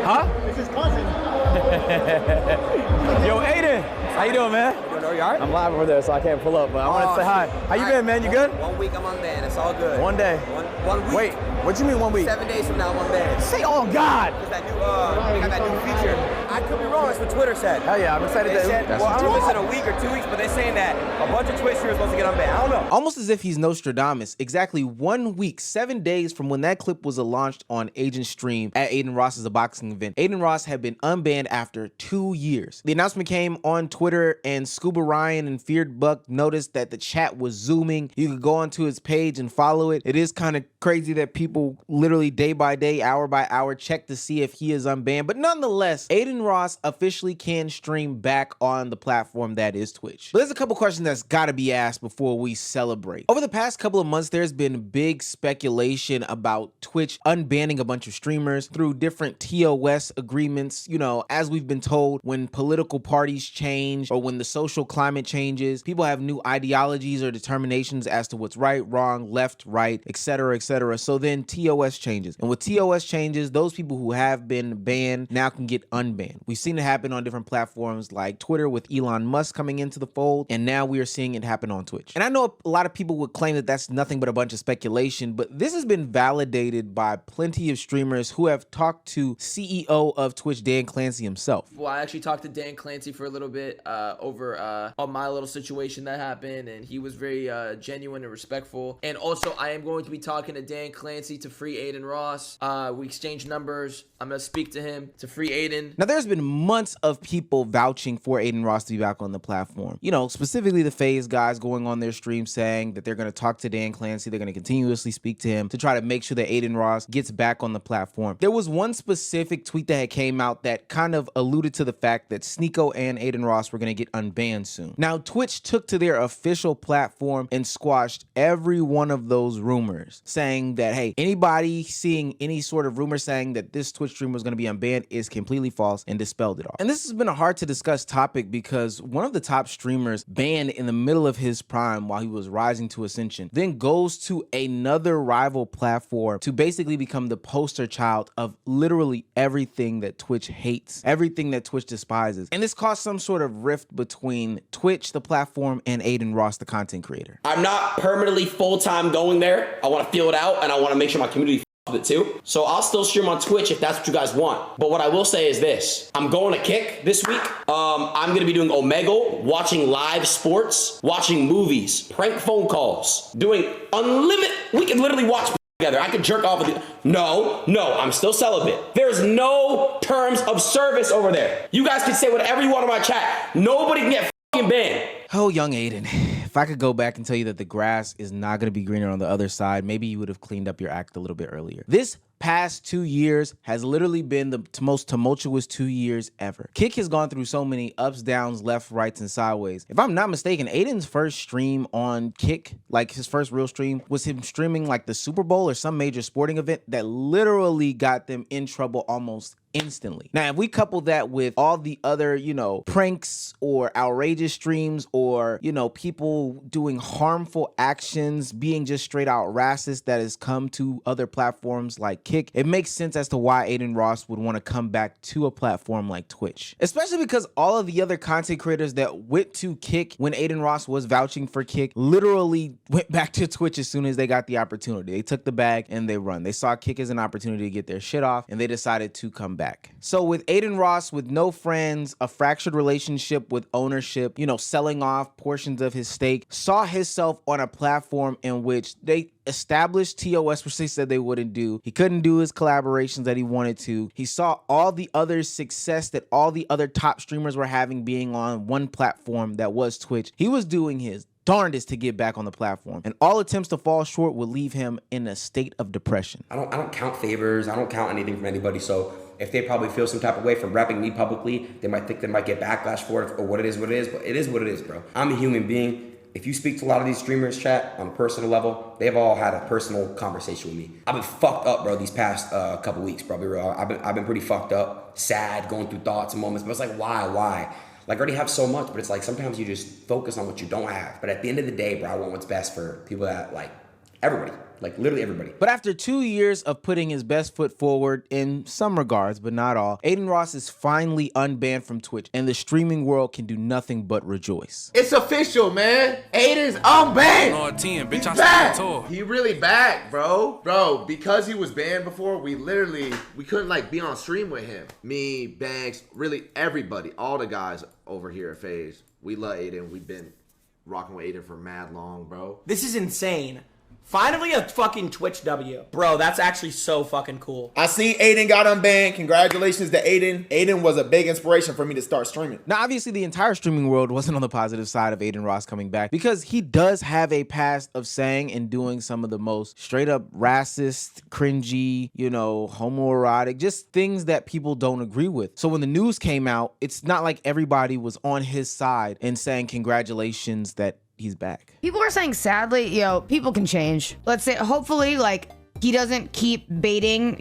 Huh? It's his cousin. Yo, Adin, how you doing, man? You all right? I'm live over there, so I can't pull up, but I want to say hi. How you been, man? You good? 1 week I'm unbanned. It's all good. One day. One week. Wait, what you mean 1 week? 7 days from now, I'm unbanned. Say, oh God! Because that new, we got that new feature. I could be wrong. That's what Twitter said. Hell yeah, I'm excited. They said, well, I don't know if it's in a week or 2 weeks, but they're saying that a bunch of Twitch streamers supposed to get unbanned. I don't know. Almost as if he's Nostradamus, exactly 1 week, 7 days from when that clip was launched on Agent's stream at Adin Ross's boxing event, Adin Ross had been unbanned after 2 years. The announcement came on Twitter, and Scuba Ryan and Feared Buck noticed that the chat was zooming. You could go onto his page and follow it. It is kind of crazy that people literally day by day, hour by hour check to see if he is unbanned. But nonetheless, Adin Ross officially can stream back on the platform that is Twitch. But there's a couple questions that's got to be asked before we celebrate. Over the past couple of months, there's been big speculation about Twitch unbanning a bunch of streamers through different TOS agreements. You know, as we've been told, when political parties change or when the social climate changes, people have new ideologies or determinations as to what's right, wrong, left, right, etc., etc. So then TOS changes. And with TOS changes, those people who have been banned now can get unbanned. We've seen it happen on different platforms like Twitter with Elon Musk coming into the fold, and now we are seeing it happen on Twitch. And I know a lot of people would claim that that's nothing but a bunch of speculation, but this has been validated by plenty of streamers who have talked to CEO of Twitch, Dan Clancy himself. Well, I actually talked to Dan Clancy for a little bit over on my little situation that happened, and he was very genuine and respectful. And also, I am going to be talking to Dan Clancy to free Adin Ross. We exchanged numbers. I'm going to speak to him to free Adin. Now, there's been months of people vouching for Adin Ross to be back on the platform. You know, specifically the FaZe guys going on their stream saying that they're going to talk to Dan Clancy. They're going to continuously speak to him to try to make sure that Adin Ross gets back on the platform. There was one specific tweet that had came out that kind of alluded to the fact that Sneeko and Adin Ross were going to get unbanned soon. Now, Twitch took to their official platform and squashed every one of those rumors, saying that, hey, anybody seeing any sort of rumor saying that this Twitch streamer was going to be unbanned is completely false, and dispelled it all. And this has been a hard to discuss topic because one of the top streamers banned in the middle of his prime while he was rising to ascension, then goes to another rival platform to basically become the poster child of literally everything that Twitch hates, everything that Twitch despises. And this caused some sort of rift between Twitch, the platform, and Adin Ross, the content creator. I'm not permanently full-time going there. I want to feel it out, and I want to make sure my community it too. So I'll still stream on Twitch if that's what you guys want. But what I will say is this: I'm going to Kick this week. I'm going to be doing Omegle, watching live sports, watching movies, prank phone calls, doing unlimited. We can literally watch together. I could jerk off with you. No, I'm still celibate. There's no terms of service over there. You guys can say whatever you want in my chat. Nobody can get fucking banned. Oh, young Adin, if I could go back and tell you that the grass is not going to be greener on the other side, maybe you would have cleaned up your act a little bit earlier. This past 2 years has literally been the most tumultuous 2 years ever. Kick has gone through so many ups, downs, left, rights, and sideways. If I'm not mistaken, Adin's first stream on Kick, like his first real stream, was him streaming like the Super Bowl or some major sporting event that literally got them in trouble almost instantly. Now, if we couple that with all the other, you know, pranks or outrageous streams or, you know, people doing harmful actions, being just straight out racist that has come to other platforms like Kick, it makes sense as to why Adin Ross would want to come back to a platform like Twitch. Especially because all of the other content creators that went to Kick when Adin Ross was vouching for Kick literally went back to Twitch as soon as they got the opportunity. They took the bag and they run. They saw Kick as an opportunity to get their shit off, and they decided to come back. So with Adin Ross with no friends, a fractured relationship with ownership, you know, selling off portions of his stake, saw himself on a platform in which they established TOS, which they said they wouldn't do. He couldn't do his collaborations that he wanted to. He saw all the other success that all the other top streamers were having being on one platform that was Twitch. He was doing his darndest to get back on the platform, and all attempts to fall short would leave him in a state of depression. I don't count favors. I don't count anything from anybody. So if they probably feel some type of way from rapping me publicly, they might think they might get backlash for it or what it is, but it is what it is, bro. I'm a human being. If you speak to a lot of these streamers, chat, on a personal level, they've all had a personal conversation with me. I've been fucked up, bro, these past couple weeks, bro. I've been pretty fucked up, sad, going through thoughts and moments, but it's like, why? Like, I already have so much, but it's like sometimes you just focus on what you don't have. But at the end of the day, bro, I want what's best for people that, like, Everybody. Like, literally everybody. But after 2 years of putting his best foot forward in some regards, but not all, Adin Ross is finally unbanned from Twitch, and the streaming world can do nothing but rejoice. It's official, man. Adin's unbanned. Lord 10, bitch, He's I back. still tour. He really back, bro. Bro, because he was banned before, we couldn't like be on stream with him. Me, Banks, really everybody, all the guys over here at FaZe. We love Adin. We've been rocking with Adin for mad long, bro. This is insane. Finally a fucking Twitch W. Bro, that's actually so fucking cool. I see Adin got unbanned. Congratulations to Adin. Adin was a big inspiration for me to start streaming. Now, obviously, the entire streaming world wasn't on the positive side of Adin Ross coming back because he does have a past of saying and doing some of the most straight up racist, cringy, homoerotic, just things that people don't agree with. So when the news came out, it's not like everybody was on his side and saying congratulations that he's back. People are saying, sadly, people can change. Let's say, hopefully, like, he doesn't keep baiting,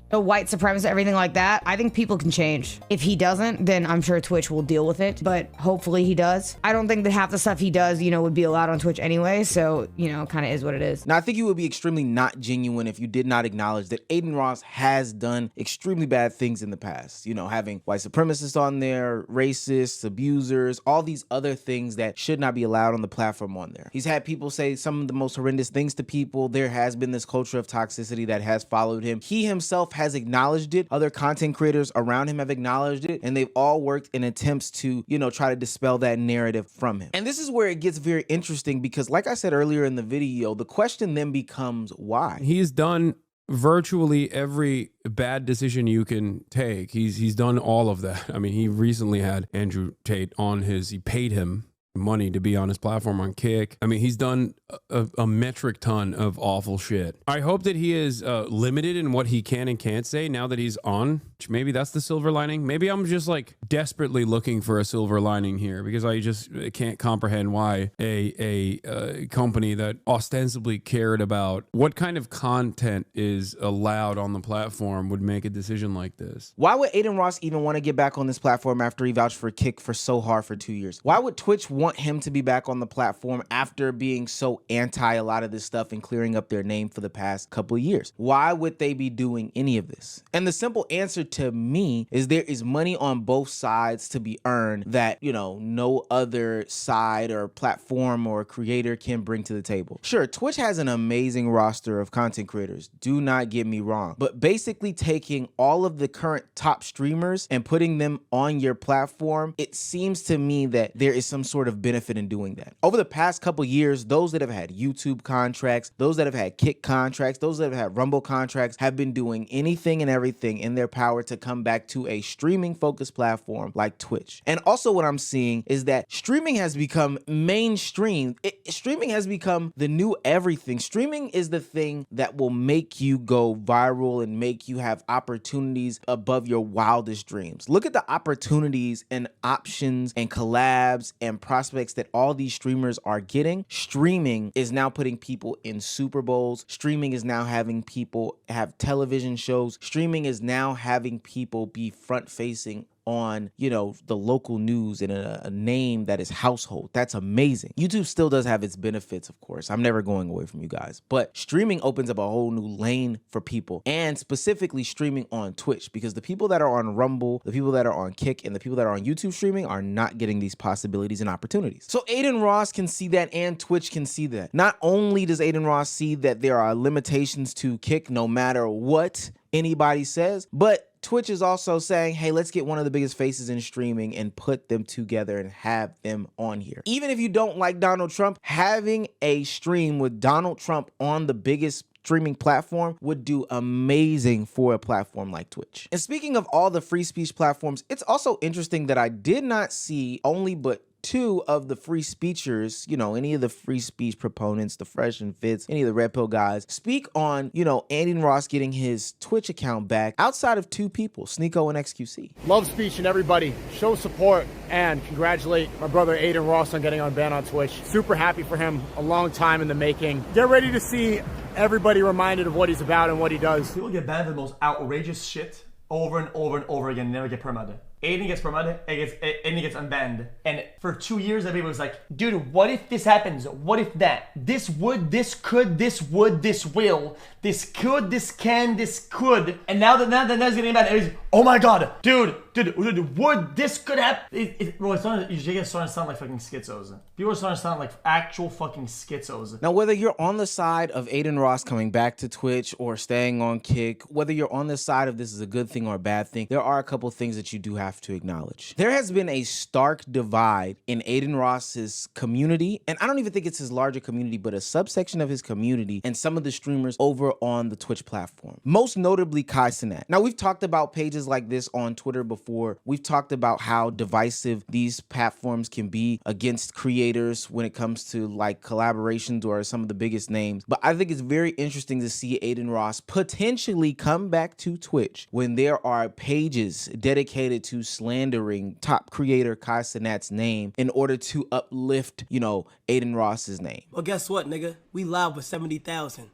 the white supremacists, everything like that. I think people can change. If he doesn't, then I'm sure Twitch will deal with it, but hopefully he does. I don't think that half the stuff he does, would be allowed on Twitch anyway, so, kind of is what it is. Now, I think you would be extremely not genuine if you did not acknowledge that Adin Ross has done extremely bad things in the past. Having white supremacists on there, racists, abusers, all these other things that should not be allowed on the platform on there. He's had people say some of the most horrendous things to people. There has been this culture of toxicity that has followed him. He himself has acknowledged it. Other content creators around him have acknowledged it, and they've all worked in attempts to, try to dispel that narrative from him. And this is where it gets very interesting because, like I said earlier in the video, the question then becomes why? He's done virtually every bad decision you can take. He's done all of that. I mean, he recently had Andrew Tate on he paid him money to be on his platform on Kick. I mean, he's done a metric ton of awful shit. I hope that he is limited in what he can and can't say now that he's on. Maybe that's the silver lining. Maybe I'm just like desperately looking for a silver lining here because I just can't comprehend why a company that ostensibly cared about what kind of content is allowed on the platform would make a decision like this. Why would Adin Ross even want to get back on this platform after he vouched for Kick for so hard for 2 years? Why would Twitch want him to be back on the platform after being so anti a lot of this stuff and clearing up their name for the past couple of years? Why would they be doing any of this? And the simple answer to me is there is money on both sides to be earned that, no other side or platform or creator can bring to the table. Sure, Twitch has an amazing roster of content creators. Do not get me wrong. But basically taking all of the current top streamers and putting them on your platform, it seems to me that there is some sort of benefit in doing that. Over the past couple years, those that have had YouTube contracts, those that have had Kick contracts, those that have had Rumble contracts have been doing anything and everything in their power to come back to a streaming focused platform like Twitch. And also what I'm seeing is that streaming has become mainstream. Streaming has become the new everything. Streaming is the thing that will make you go viral and make you have opportunities above your wildest dreams. Look at the opportunities and options and collabs and prospects that all these streamers are getting. Streaming is now putting people in Super Bowls. Streaming is now having people have television shows. Streaming is now having people be front facing on, the local news in a name that is household. That's amazing. YouTube still does have its benefits, of course. I'm never going away from you guys. But streaming opens up a whole new lane for people, and specifically streaming on Twitch, because the people that are on Rumble, the people that are on Kick, and the people that are on YouTube streaming are not getting these possibilities and opportunities. So Adin Ross can see that, and Twitch can see that. Not only does Adin Ross see that there are limitations to Kick no matter what anybody says, but Twitch is also saying, hey, let's get one of the biggest faces in streaming and put them together and have them on here. Even if you don't like Donald Trump, having a stream with Donald Trump on the biggest streaming platform would do amazing for a platform like Twitch. And speaking of all the free speech platforms, it's also interesting that I did not see only but 2 of the free speechers, any of the free speech proponents, the Fresh and Fits, any of the Red Pill guys, speak on, Adin Ross getting his Twitch account back outside of 2 people, Sneeko and XQC. Love speech and everybody. Show support and congratulate my brother Adin Ross on getting unbanned on Twitch. Super happy for him. A long time in the making. Get ready to see everybody reminded of what he's about and what he does. People get banned for the most outrageous shit over and over and over again and never get permanent. Aiden gets promoted, Aiden gets unbanned. And for 2 years, everybody was like, dude, what if this happens? What if that? This would, this could, this would, this will. This could, this can, this could. And now that that's getting bad, it's, oh my god, dude, would, this could happen. Bro, it's starting to sound like fucking schizos. People are starting to sound like actual fucking schizos. Now, whether you're on the side of Adin Ross coming back to Twitch or staying on Kick, whether you're on the side of this is a good thing or a bad thing, there are a couple things that you do have to acknowledge. There has been a stark divide in Adin Ross's community, and I don't even think it's his larger community, but a subsection of his community and some of the streamers over on the Twitch platform. Most notably, Kai Cenat. Now, we've talked about pages like this on Twitter before. We've talked about how divisive these platforms can be against creators when it comes to like collaborations or some of the biggest names. But I think it's very interesting to see Adin Ross potentially come back to Twitch when there are pages dedicated to slandering top creator Kai Cenat's name in order to uplift, you know, Adin Ross's name. Well, guess what, nigga? We live with 70,000,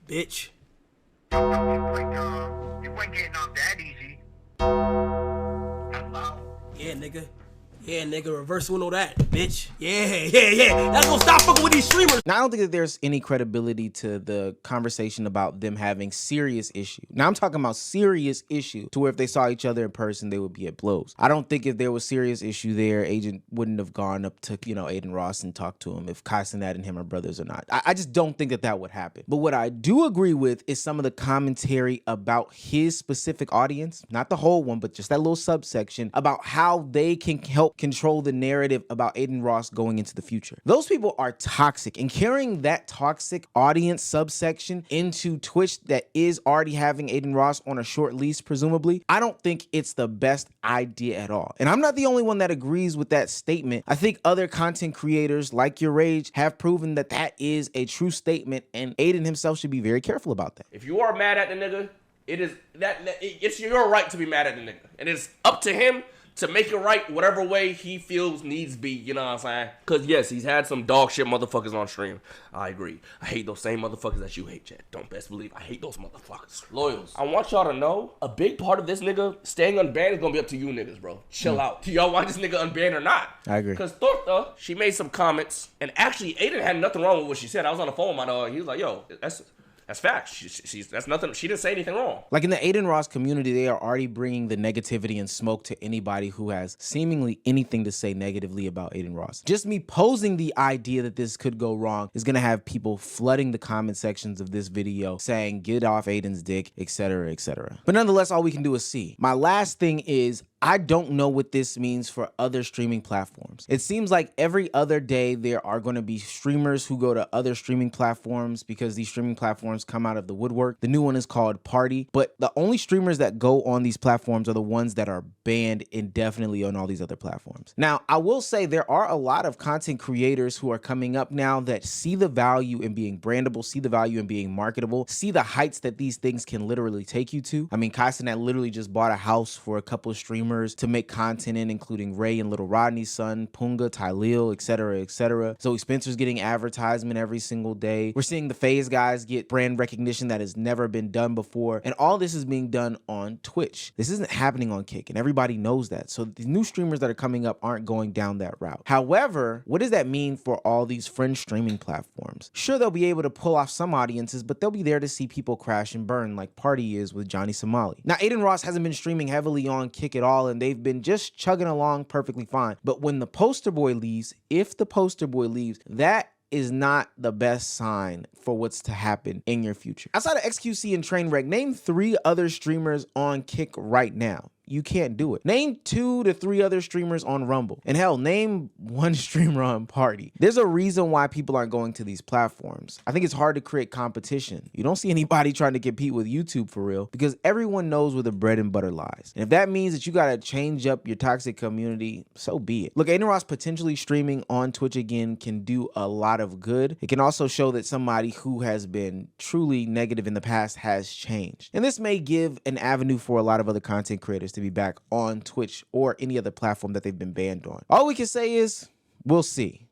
bitch. You ain't getting off that easy. Hello? Yeah, nigga. Yeah, nigga, reverse Uno that, bitch. Yeah. That's gonna stop fucking with these streamers. Now, I don't think that there's any credibility to the conversation about them having serious issue. Now, I'm talking about serious issue to where if they saw each other in person, they would be at blows. I don't think if there was serious issue there, Agent wouldn't have gone up to, you know, Adin Ross and talked to him if Kai Cenat and him are brothers or not. I just don't think that that would happen. But what I do agree with is some of the commentary about his specific audience, not the whole one, but just that little subsection about how they can help control the narrative about Adin Ross going into the future. Those people are toxic, and carrying that toxic audience subsection into Twitch that is already having Adin Ross on a short leash, presumably, I don't think it's the best idea at all. And I'm not the only one that agrees with that statement. I think other content creators like Your Rage have proven that that is a true statement, and Adin himself should be very careful about that. If you are mad at the nigga, it's your right to be mad at the nigga, and it's up to him to make it right whatever way he feels needs be, you know what I'm saying? Because, yes, he's had some dog shit motherfuckers on stream. I agree. I hate those same motherfuckers that you hate, Chad. Don't best believe I hate those motherfuckers. Loyals. I want y'all to know, a big part of this nigga staying unbanned is going to be up to you niggas, bro. Chill out. Do y'all want this nigga unbanned or not? I agree. Because Thorta, she made some comments, and actually, Aiden had nothing wrong with what she said. I was on the phone with my dog. He was like, yo, that's facts. That's nothing. She didn't say anything wrong. Like in the Adin Ross community, they are already bringing the negativity and smoke to anybody who has seemingly anything to say negatively about Adin Ross. Just me posing the idea that this could go wrong is going to have people flooding the comment sections of this video saying, get off Aiden's dick, etc., etc. But nonetheless, all we can do is see. My last thing is, I don't know what this means for other streaming platforms. It seems like every other day there are going to be streamers who go to other streaming platforms because these streaming platforms come out of the woodwork. The new one is called Party, but the only streamers that go on these platforms are the ones that are banned indefinitely on all these other platforms. Now, I will say there are a lot of content creators who are coming up now that see the value in being brandable, see the value in being marketable, see the heights that these things can literally take you to. I mean, Kai Cenat literally just bought a house for a couple of streamers to make content in, including Ray and Little Rodney's son, Punga, Tylil, etc., etc. Zoe Spencer's getting advertisement every single day. We're seeing the FaZe guys get brand recognition that has never been done before, and all this is being done on Twitch. This isn't happening on Kick, and everybody knows that. So the new streamers that are coming up aren't going down that route. However, what does that mean for all these fringe streaming platforms? Sure, they'll be able to pull off some audiences, but they'll be there to see people crash and burn like Party is with Johnny Somali. Now, Adin Ross hasn't been streaming heavily on Kick at all, and they've been just chugging along perfectly fine. But when the poster boy leaves, if the poster boy leaves, that is not the best sign for what's to happen in your future. Outside of XQC and Trainwreck, name 3 other streamers on Kick right now. You can't do it. Name 2 to 3 other streamers on Rumble. And hell, name 1 streamer on Party. There's a reason why people aren't going to these platforms. I think it's hard to create competition. You don't see anybody trying to compete with YouTube for real because everyone knows where the bread and butter lies. And if that means that you got to change up your toxic community, so be it. Look, Adin Ross potentially streaming on Twitch again can do a lot of good. It can also show that somebody who has been truly negative in the past has changed. And this may give an avenue for a lot of other content creators to be back on Twitch or any other platform that they've been banned on. All we can say is, we'll see.